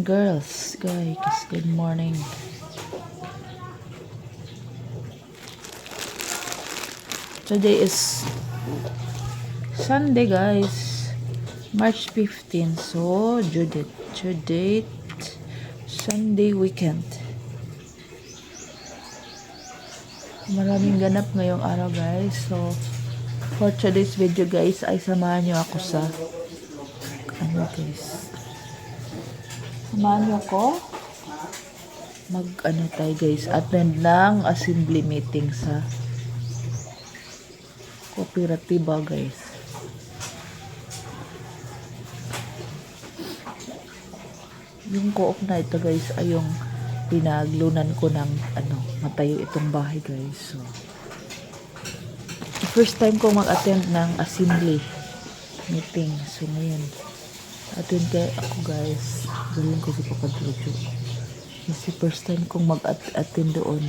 and girls, guys, good morning. Today is Sunday, guys, March 15. So, due date, Sunday weekend. Maraming ganap ngayong araw, guys. So, for today's video, guys, ay samahan nyo ako sa guys. Samahan nyo ako tayo, guys, attend ng assembly meeting sa kooperatiba, guys. Yung co-op na ito, guys, ay yung pinaglunan ko ng matayo itong bahay, guys. So, first time ko mag-attend ng assembly meeting. So, ngayon attend kay ako, guys. Galing ko si Papa Jojo. Kasi first time kong mag-attend doon.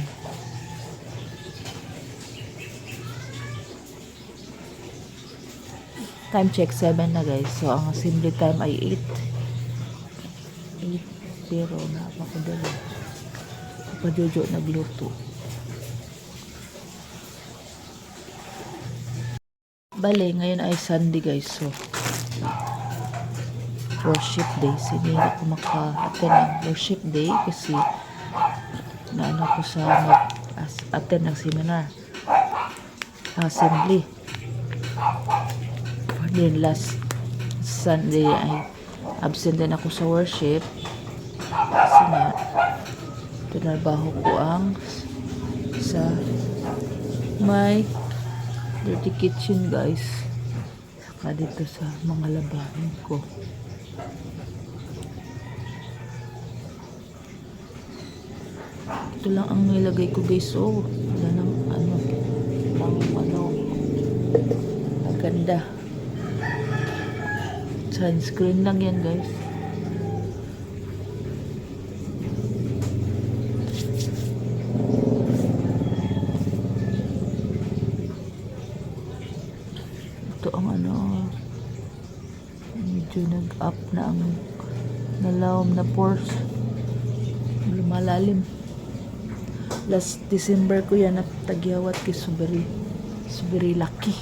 Time check 7 na, guys. So, ang assembly time ay 8. Pero napapadali. Papa Jojo nagluto. Bale, ngayon ay Sunday, guys. So, worship day. Hindi ako maka-attend ng worship day kasi naano ko sa mag-attend ng seminar. Assembly. Then last Sunday ay absent din ako sa worship kasi nga tinarbaho ko ang sa my dirty kitchen, guys, saka dito sa mga labahin ko. Ito lang ang nilagay ko, guys. Oh, wala nang maganda. Sunscreen lang yan, guys. Ito ang medyo nag-up na ang nalawom na pores, lumalalim. Last December ko yan natagyawat kay subiri laki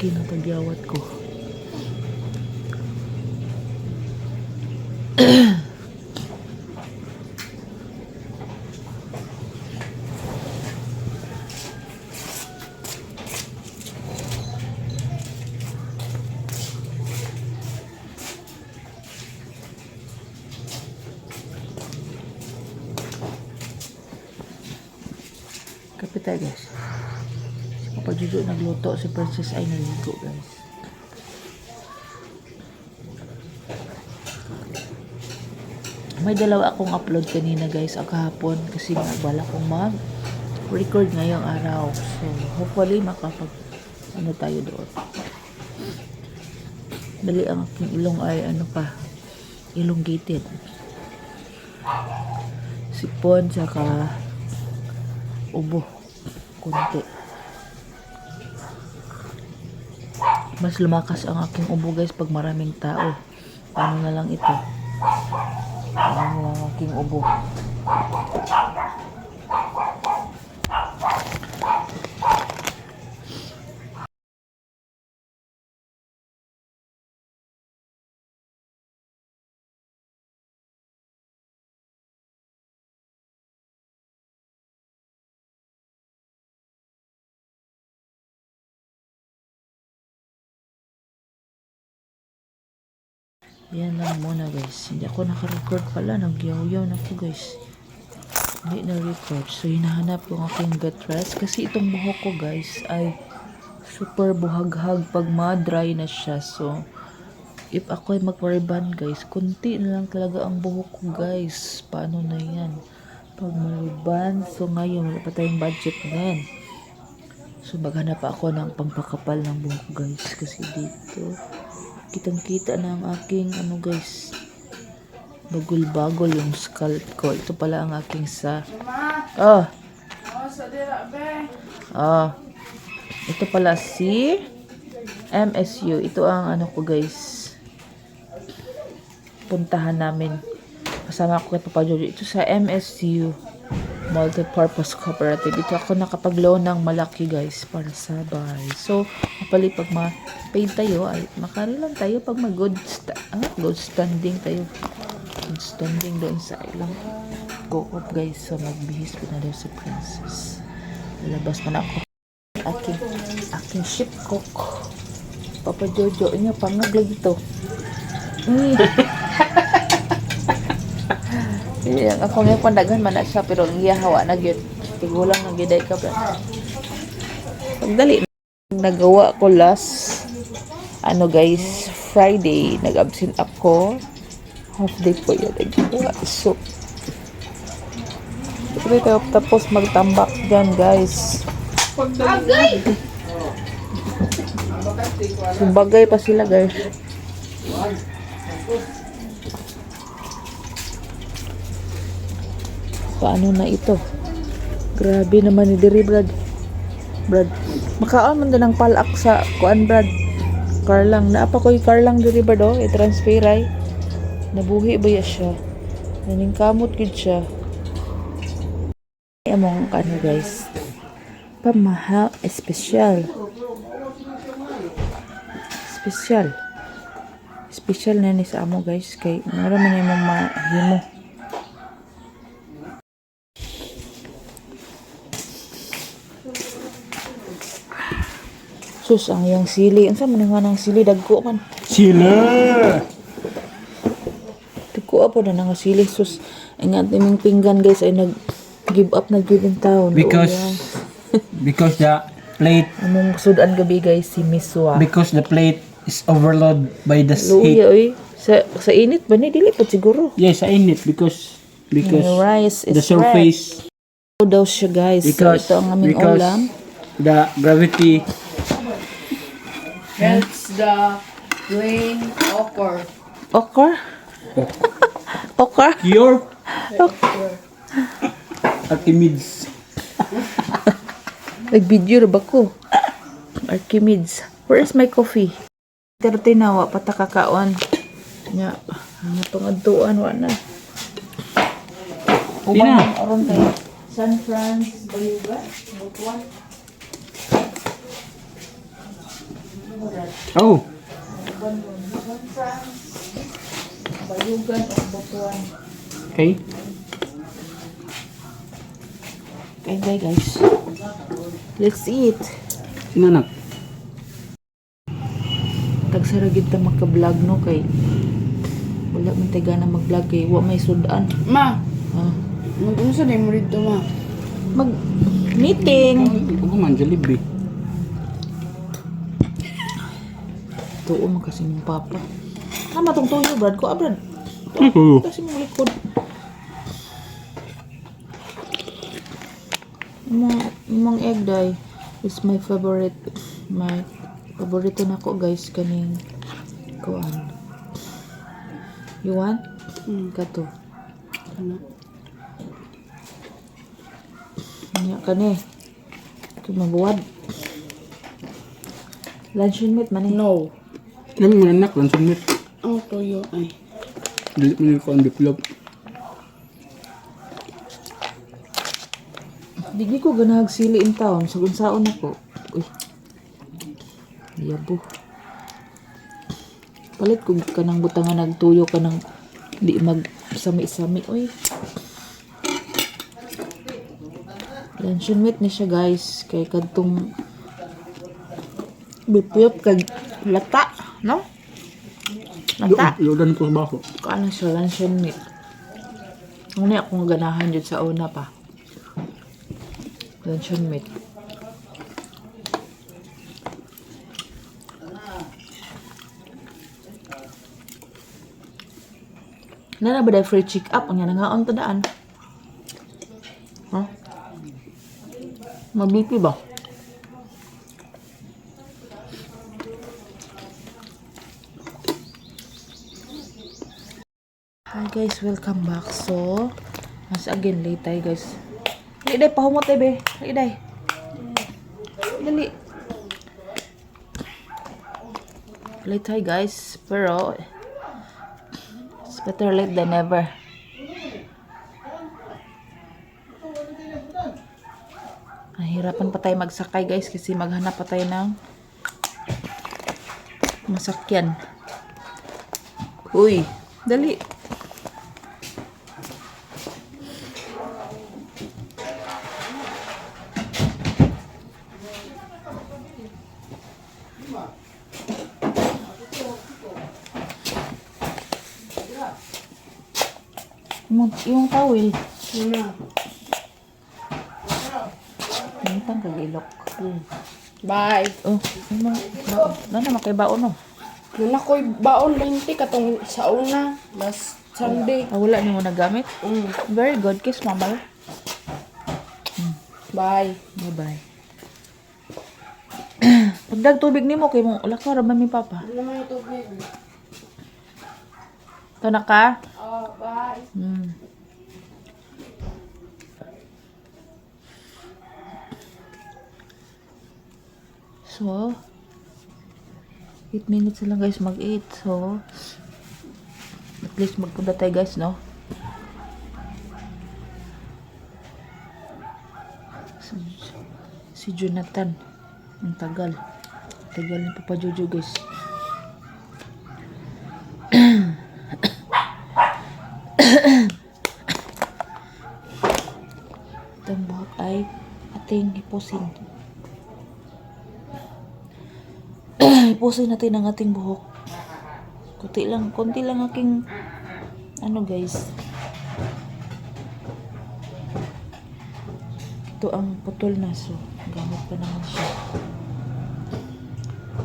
na tagyawat ko. Kapit tayo, guys. Si Papa Jojo nagluto, si Princess ay naligo, guys. May dalawa akong upload kanina, guys, kahapon kasi bala kong mag-record ngayong araw. So, hopefully tayo doon. Dali ang aking ilong ay elongated. Sipon, saka ubo kunti. Mas lumakas ang aking ubo, guys, pag maraming tao. Paano na lang ito? Ang aking ubo. Yan lang muna, guys. Hindi ako naka-record pala. Nagyaw-yaw na ako, guys. Hindi na-record. So, hinahanap ko ang aking gut rest. Kasi itong buhok ko, guys, ay super buhaghag pag ma-dry na siya. So, if ako ay mag-rebond, guys, kunti na lang talaga ang buhok ko, guys. Paano na yan? Pag ma-rebond, so ngayon, wala pa tayong budget din. So, maghanap ako ng pangpakapal ng buhok, guys. Kasi dito, kitang-kita na ang aking guys, bagol-bagol yung scalp ko. Ito pala ang aking ito pala si MSU. Ito ang ko, guys, puntahan namin. Kasama ko kay Papa Jojo. Ito sa MSU, Multipurpose Cooperative. Ito ako nakapag-loan ng malaki guys para sa bahay. So, kapali pag ma-paid tayo, ay makari lang tayo pag mag-good good standing tayo. Good standing doon sa ilang co-op guys. So, magbihis ko na daw si Princess. Lalabas pa na ako. Aking ship cook. Papa Jojo, niya pangag lagi to. Yang ako nga pandagan man na siya pero ang gihawa na gyud. Tigulang na giday ka ba. Pagdali nagawa ko last guys, Friday nag-absent ako. Half day po yun nagawa. So pwede tayo tapos magtambak dyan guys. Sumbagay pa sila guys. Paano na ito? Grabe naman ni diri Brad. Makaon man din ang palak sa kuan Brad. Karlang naapa ko'y karlang diri Brad oh, i-transferay. Nabuhi ba ya siya? Naningkamot gid siya. Among kano guys. Pamahal espesyal. Special na ni sa amo guys kay mura man imong mahimo. Sus, ang yung sili. Ang saan man ng sili? Dagko man. Sila! Dagko po na nga sili. Sus, ang ating pinggan guys ay nag-give up na giving town. Because the plate Among sudan gabi guys si Miswa. because the plate is overloaded by the heat. Luya oy. Sa init ba ni? Dili pa siguro. Yes, I init because The rice is the surface red. Daw siya guys. because So, ito ang aming ulam. the gravity Hence the plain okra. Okra? Okra? your Archimedes. Nag-video na ba ko? Archimedes. Where is my coffee? Pero tinawa, patakakaon. Nya, ang itong adtuan, wala na. Tina. Aron tayo. San Francisco, Bayuga, Butuan. Oh, San Francisco, Bayugan, o Butuan. okay. Okay, guys. Let's eat. Sinanak. Tagsaragid ta magka-vlog no kay wala man tayo na mag-vlog kay wa may sudan. Ma, Ah, mag-unsa na mo dito ma? Mag-meeting. Ako man, Jollibee. Tuo man kasi mong papa. Tama tong tuyo, Brad ko. Brad. Ako. Kasi mong likod. Mong egg dye is my favorite. My favorite na ko guys kaning kuan. You want? Kato. Ano? Nya kani. Ito mabuwad. Luncheon meat man eh. No. Yan mo nanak, lansan meat. Ang toyo ay. Dili mo yung kuhan biplog. Digi ko ganahag sili in town. Sa gunsaon ako. Uy. Yabo. Palit ko kanang butangan nagtuyo kanang di mag-sami-sami. Uy. Luncheon meat ni siya guys. Kay kadtong bipyop kag lata. No? Lata. Lodan ko sa bako. Kaano siya luncheon meat. Ngunit akong ganahan dyan sa una pa. Luncheon meat. Nana ba dahil free check up? Ang yan nga on tadaan. Huh? Mabipi ba? Hi guys, welcome back. So, once again, late tayo guys. Dali day, pahumot day be. Dali day. Dali. Late tayo guys. Pero, Better late than never. Nahirapan pa tayo magsakay guys kasi maghanap pa tayo ng masakyan. Uy, dali. Yung towel. Ano? Nangitang kagilok. Bye. Oh, yung mga baon. Ano naman kay baon no? Nung ako'y baon 20 katong sa una. Last Sunday. Ah, wala niyo mo nagamit? Mm. Very good. Kiss mama. Bye. Bye-bye. Pagdag tubig nimo kay mo wala ka raman mi papa. Ano naman yung tubig? Ito na ka? Oh, bye. So, 8 minutes na lang guys mag-8. So, at least magpunta tayo guys, no? Si Jonathan. Ang tagal. Tagal ni Papa Jojo guys. Itong buhok ay ating hipusin. Hipusin natin ang ating buhok. Konti lang aking ano guys. Ito ang putol na so gamit pa naman siya.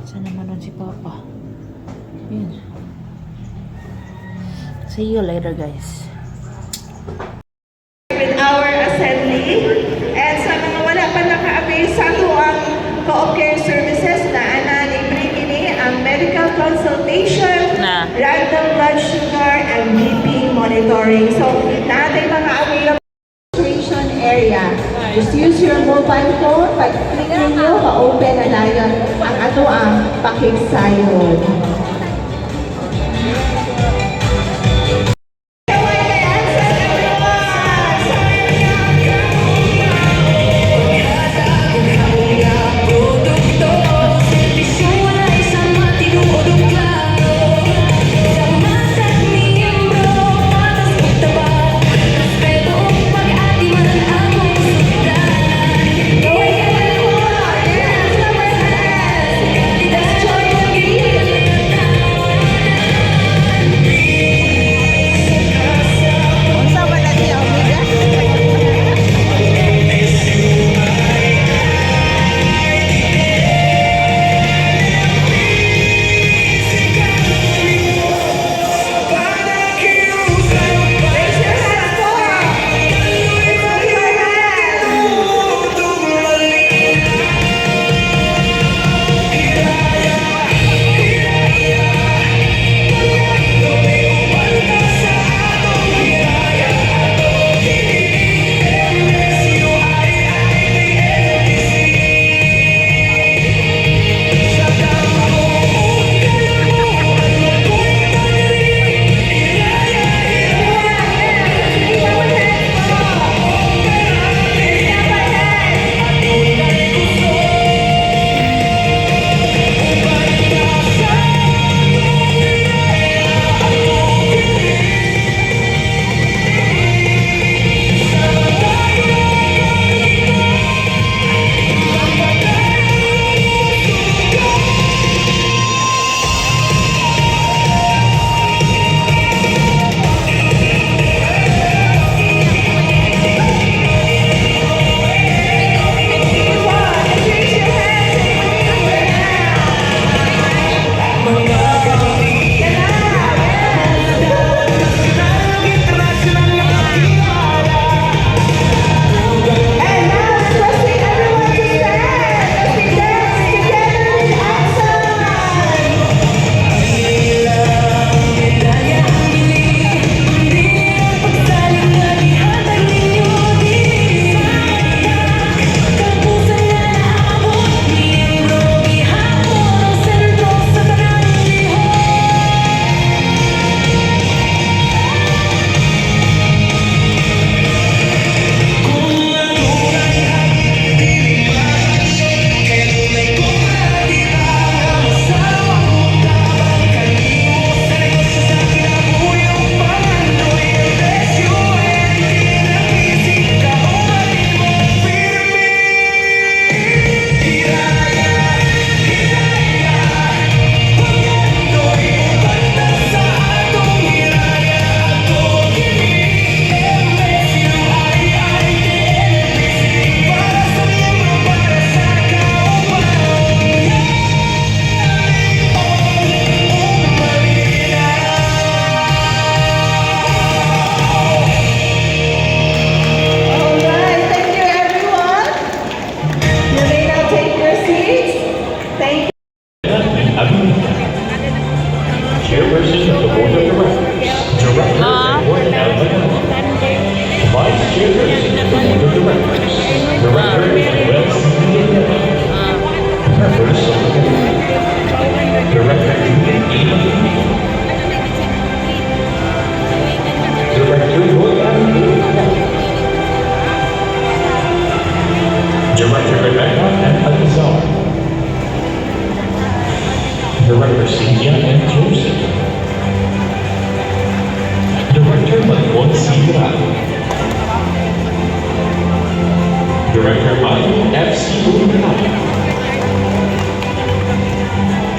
Saan naman nun si Papa? Yun. See you later guys. With our assembly and sa mga wala pa naka-avail sa ang co-op care services na libre kini ang medical consultation, Na. random blood sugar, and BP monitoring. So, natin mga available registration area. Just use your mobile phone, pag-click ninyo, ma-open na layon ang ato ang pakigsayon.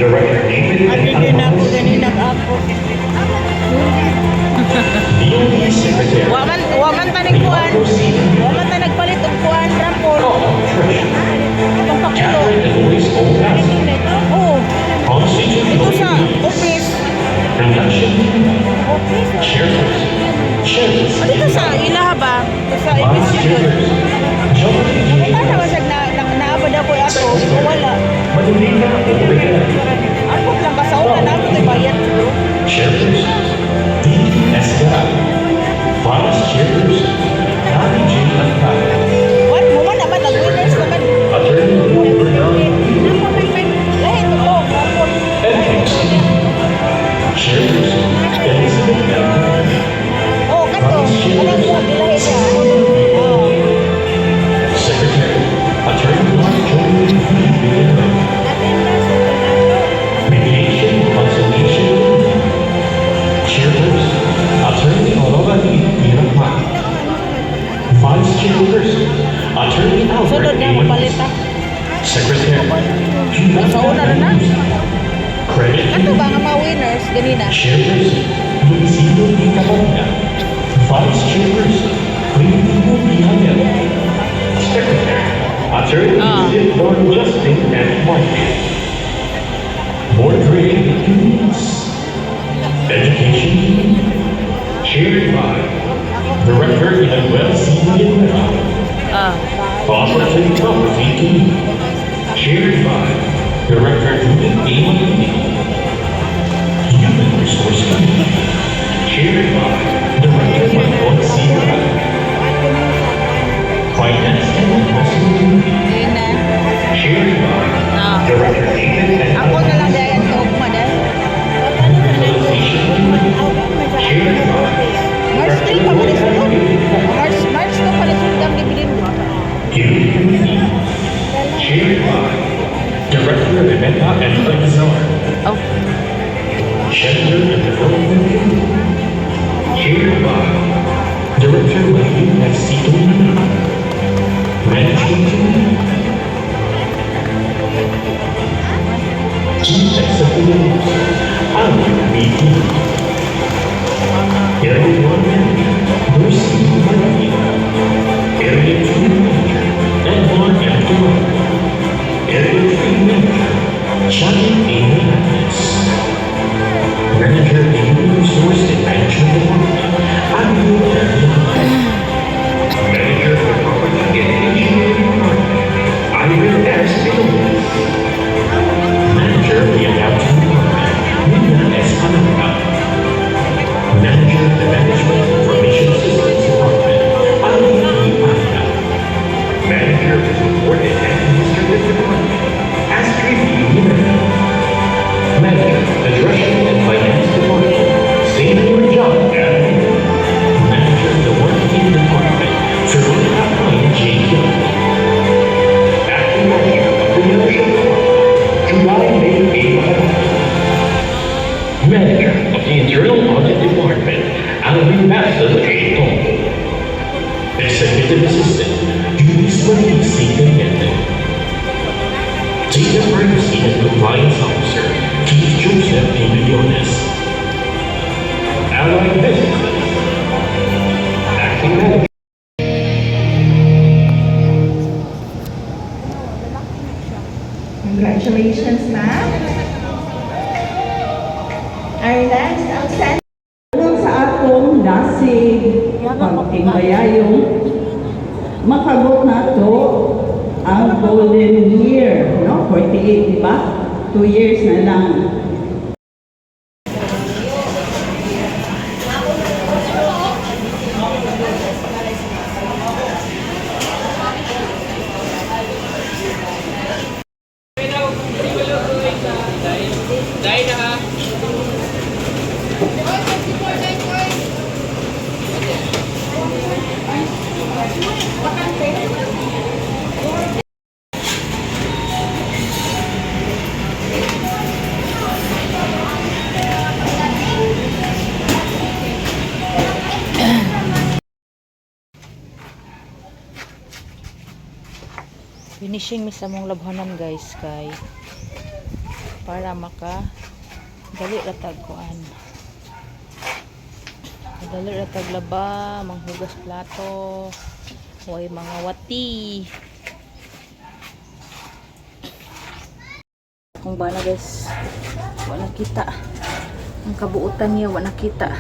Director David ako. DOE Secretary Waman tanig kuan. Waman ta nagpalit og kuan rapor. Itong pakulo. Catherine and Louis Olgas, Oh, Constitute ito sa office. Production, Chairperson, Chairperson, Dito sa ilaha ba? Ito sa Vice office yun. Chairperson, John Ano ba siya naabad ako ato? Wala. Madalena Obregat, Ako lang ba sa una na ako ito'y bayad ko? Chairperson, D.P. Escara, Vice Chairperson, Kari J. Alcala, What? Mo man naman, nag-winners naman. Attorney Lou Bernardo, Lahat ito, rapor. Ethics, Chairperson, Elizabeth Bell, Oh, kato. Alam mo, bilahin niya. Oh. Secretary, Attorney Mark Jones V. Villarreal, Mediation, Conciliation, Chairperson, Attorney Aurora E. Pirapman, Vice Chairperson, Attorney Sunod Albert na, A. mapalit Manus, ah. Secretary, Sa una rin na. Credit Kato ba nga mga winners? Ganina. Chairperson, Luisito P. Camarena, Vice Chairperson, Cleo P. Hangel, Secretary, Attorney Judith Lord Justin and Martin, Board Creative Committees, Education, chaired by Director Emmanuel C. Villanueva, Ah, Cooperative Property Committee, chaired by Director Judith A. Manini, Human Resource Committee, chaired by Director Michael C. Morales, Finance and Investment Committee, Yun na. chaired by Director David and Ako na lang dahil ito, madal. Utilization Committee, chaired by March 3 pa pala sunod. March 2 pala sunod ang gibilin mo. Community Committee, chaired by Director Rebecca and Alexar, oh, Gender and Development Committee, chaired by Director Wayne F. C. Tolina, Management Committee, Chief Executive Officer, Alan B. Area 1 Manager, Mercy Martina, Area 2 Manager, Edmond M. Duran, Area 3 Manager, Johnny A. Hernandez, Manager, Human Resource and Management Department, Andrew M. Manager for Property and Engineering Department, Ivan S. Villalobos, Manager of the Accounting Department, Nina S. Pananga, Manager of the Management Information Systems Department, Ali E. Pania, Manager of the Support and Administrative Department, Astrid E. Jimenez, Manager of the Treasury and Finance Department, Senior John M. Manager of the Marketing Department, Veronica Pine J. Young, Acting Manager of the Membership Department, July May A. Mahal, Manager of the Internal Audit Department, Alvin Basel A. Tong, Executive Assistant, Julius Marie C. Caliente, Data Privacy and Compliance Officer, Keith Joseph P. Millones, Allied Businesses, Acting Manager. Congratulations, ma'am. Our next outstanding sa atong nasig pagtingbayayong makabot na to ang golden year, no? 48, di ba? 2 years na lang. finishing mi sa mong labhanan guys kay para maka dali ratag kuan. Dali ratag laba, manghugas plato, way mga wati. Kung ba na guys, wala kita. Ang kabuutan niya, wala kita.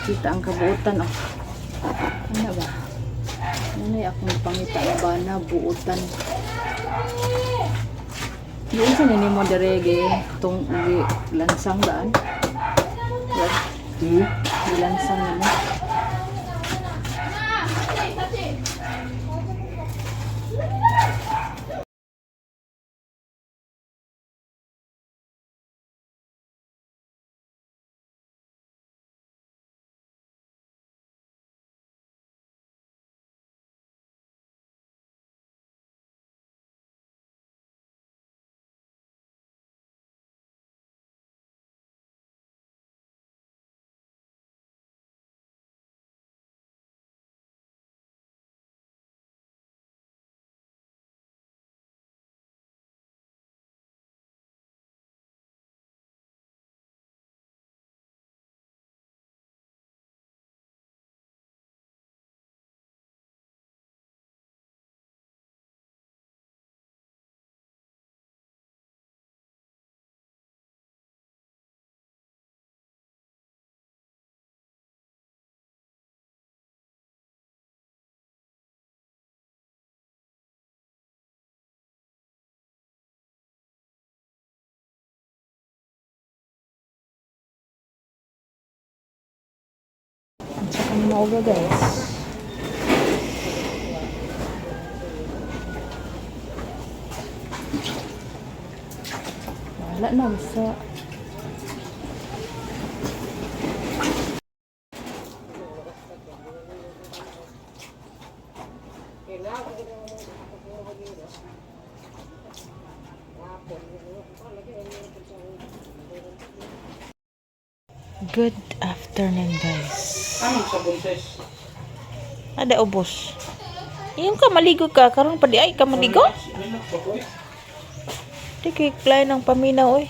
Kita ang kabuutan, oh. Ano ba? Ano akong pangita na ba na buutan? Yung sa nini mo darege, itong lansang daan. Lansang nimo. Tsaka ni mauga guys. Wala na sa good afternoon guys. Ada ubos. Yung ka maligo ka karon pa di ay ka maligo? Di kay klay ng paminaw oy.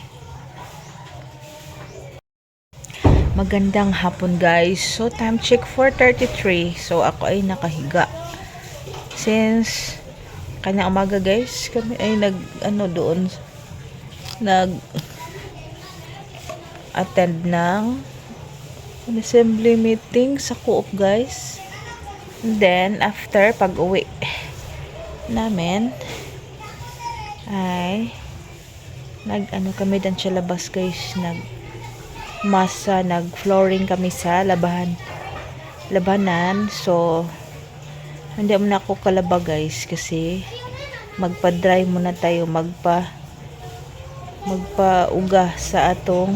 Magandang hapon guys. So time check 4:33. So ako ay nakahiga. Since kanya umaga guys, kami ay doon attend ng assembly meeting sa co-op guys. And then after pag-uwi namin ay kami dan sa labas guys, nag-flooring kami sa labanan. So hindi mo na ako kalaba guys kasi magpa-dry muna tayo, magpa-uga sa atong